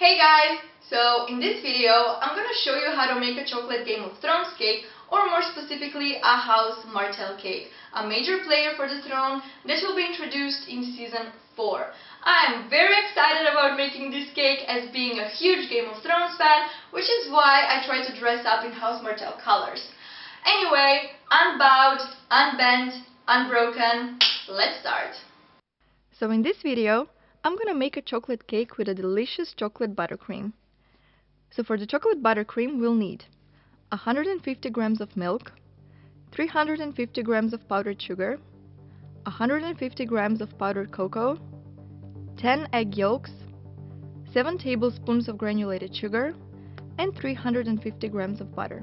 Hey guys! So in this video I'm gonna show you how to make a chocolate Game of Thrones cake, or more specifically a House Martell cake, a major player for the throne that will be introduced in season 4. I am very excited about making this cake, as being a huge Game of Thrones fan, which is why I try to dress up in House Martell colors. Anyway, unbowed, unbent, unbroken, let's start! So in this video, I'm gonna make a chocolate cake with a delicious chocolate buttercream. So for the chocolate buttercream, we'll need 150 grams of milk, 350 grams of powdered sugar, 150 grams of powdered cocoa, 10 egg yolks, 7 tablespoons of granulated sugar, and 350 grams of butter.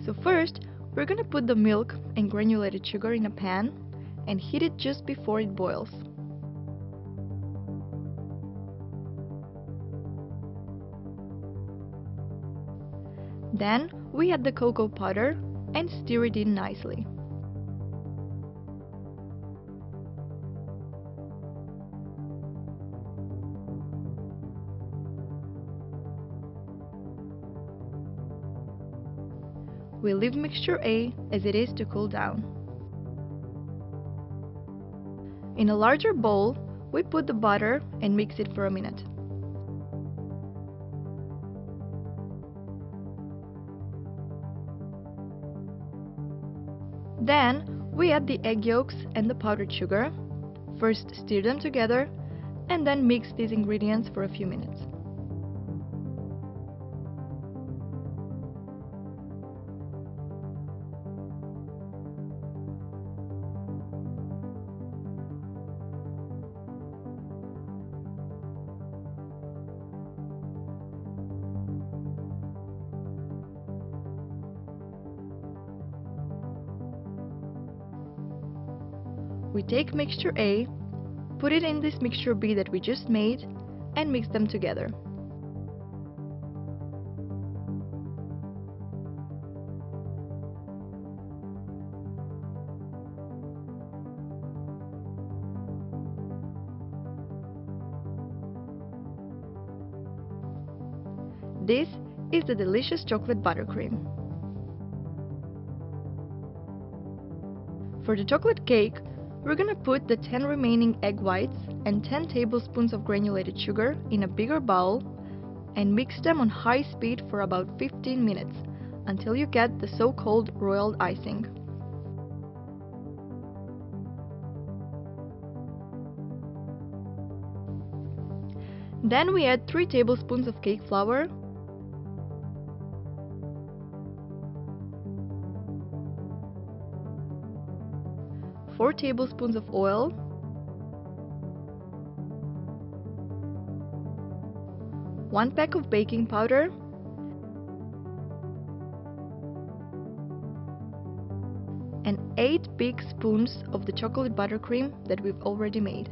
So first, we're gonna put the milk and granulated sugar in a pan and heat it just before it boils. Then we add the cocoa powder and stir it in nicely. We leave mixture A as it is to cool down. In a larger bowl, we put the butter and mix it for a minute. Then we add the egg yolks and the powdered sugar. First stir them together and then mix these ingredients for a few minutes. We take mixture A, put it in this mixture B that we just made, and mix them together. This is the delicious chocolate buttercream. For the chocolate cake, we're gonna put the 10 remaining egg whites and 10 tablespoons of granulated sugar in a bigger bowl and mix them on high speed for about 15 minutes until you get the so-called royal icing. Then we add 3 tablespoons of cake flour, 4 tablespoons of oil, 1 pack of baking powder, and 8 big spoons of the chocolate buttercream that we've already made.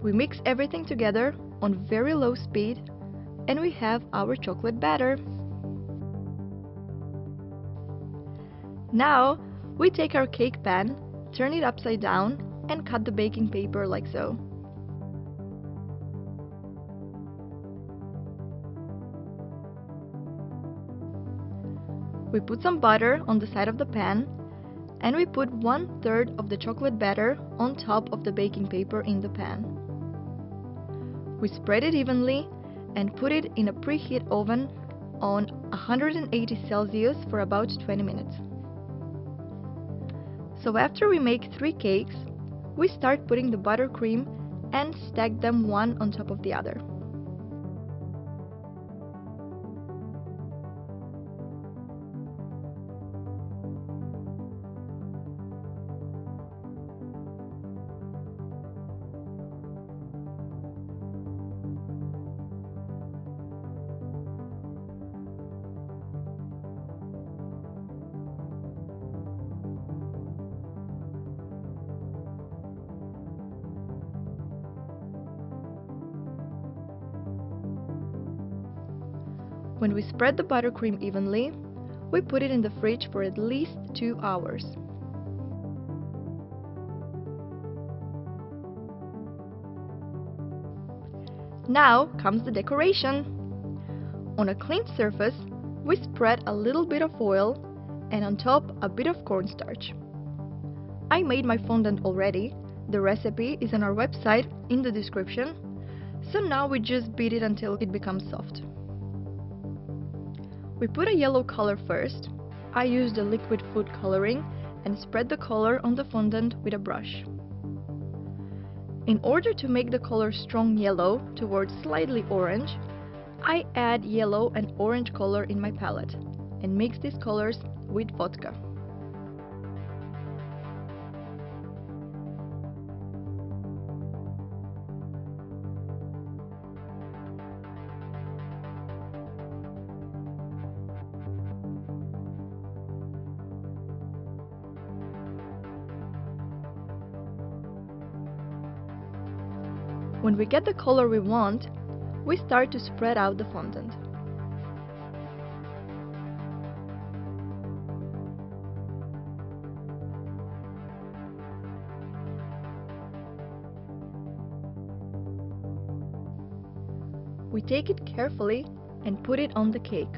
We mix everything together on very low speed and we have our chocolate batter. Now, we take our cake pan, turn it upside down, and cut the baking paper like so. We put some butter on the side of the pan, and we put 1/3 of the chocolate batter on top of the baking paper in the pan. We spread it evenly and put it in a preheat oven on 180 Celsius for about 20 minutes. So after we make 3 cakes, we start putting the buttercream and stack them one on top of the other. When we spread the buttercream evenly, we put it in the fridge for at least 2 hours. Now comes the decoration. On a clean surface, we spread a little bit of oil and on top a bit of cornstarch. I made my fondant already. The recipe is on our website in the description. So now we just beat it until it becomes soft. We put a yellow color first. I used a liquid food coloring and spread the color on the fondant with a brush. In order to make the color strong yellow towards slightly orange, I add yellow and orange color in my palette and mix these colors with vodka. When we get the color we want, we start to spread out the fondant. We take it carefully and put it on the cake.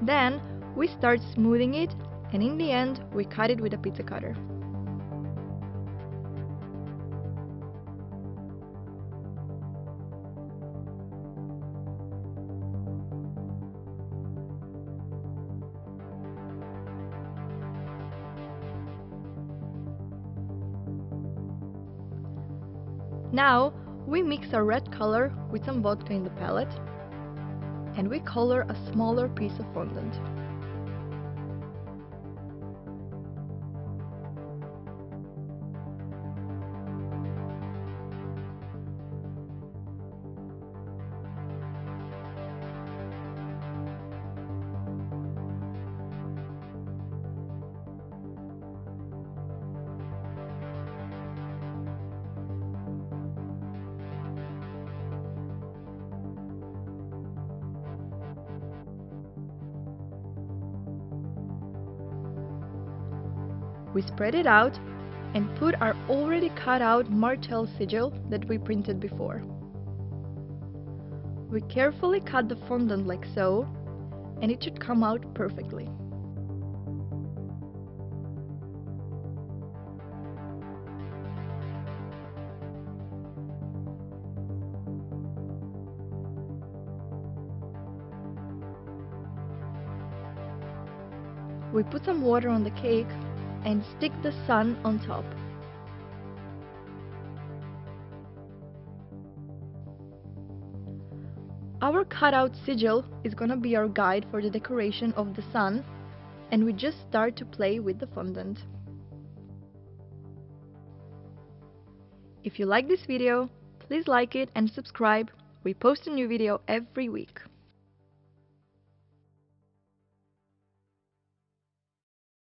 Then we start smoothing it, and in the end we cut it with a pizza cutter. Now we mix our red color with some vodka in the palette and we color a smaller piece of fondant. We spread it out and put our already cut out Martell sigil that we printed before. We carefully cut the fondant like so, and it should come out perfectly. We put some water on the cake and stick the sun on top. Our cutout sigil is gonna be our guide for the decoration of the sun, and we just start to play with the fondant. If you like this video, please like it and subscribe. We post a new video every week.